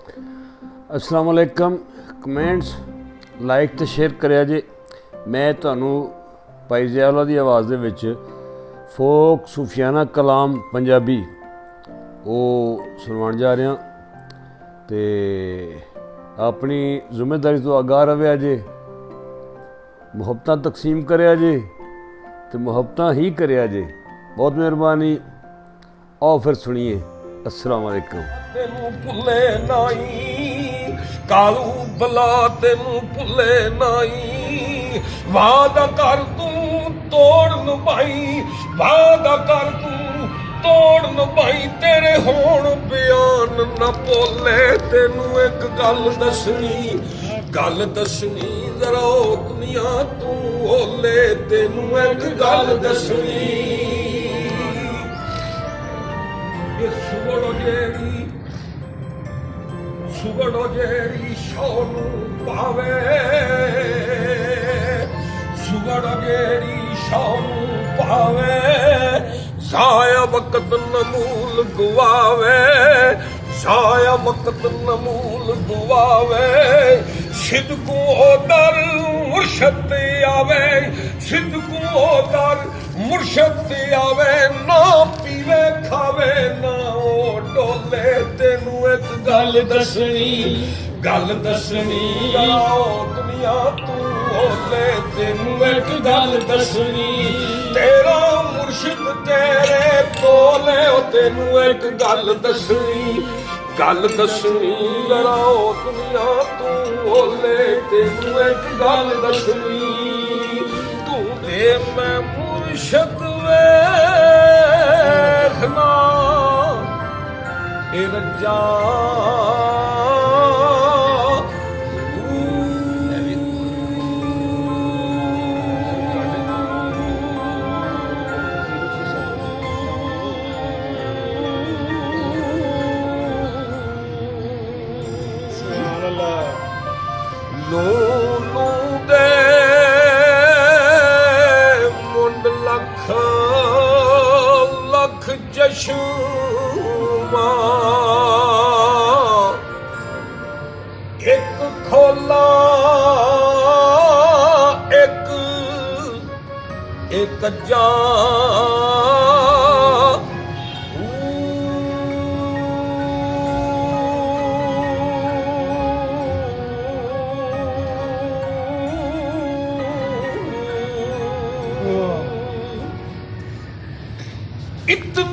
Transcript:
अस्सलाम वालेकुम। Comments like तो शेयर करिया जे। मैं तुहानू भाई ज़ियाउल्लाह दी आवाज़ दे विच फोक सूफियाना कलाम पंजाबी वो सुनवाण जा रहा। तो अपनी जिम्मेदारी तो आगाह रवे जे, मुहब्बतां तकसीम करिया जे तो मुहब्बतां ही करिया जे। बहुत मेहरबानी। आओ फिर सुनिए। अस्सलाम वालेकुम। तेनू भुले नाई कालू बला, तेनू भुले नाई। वादा कर तू तोड़ न भाई, वादा कर तू तोड़ न भाई। तेरे होण बयान न भोले। तेनू एक गल दसनी, गल दसनी जरा ओ दुनिया तू ओले। तेनू एक गल दसनी, सुगड़ो जेरी शौनू पावे, सुगड़ो जेरी शौनू पावे। जाया वक्त नमूल गुवावे, जाया वक्त नमूल गुवावे। सिद्कू ओ दर मुर्शद आवे, सिद्कू ओ दर मुर्शद आवे। ना पीवे खावे ना ओ डोले। तेनू एक गल दसनी, गल दसनी आओ दुनिया तू ओले। तेनू एक गल दसनी, तेरा मुर्शिद तेरे कोले। तेनू एक गल दसनी, गल दसनी जरा ओ दुनिया तू ओले। तेनू एक गल दसनी, तू दे मैं मुर्शद वेखना ए रजा। ਲੂ ਦੇ ਮੁੰਡ ਲੱਖ ਲੱਖ ਜਸ਼ੂਮਾ। ਇੱਕ ਖੋਲਾ ਇੱਕ ਜਾ। इतना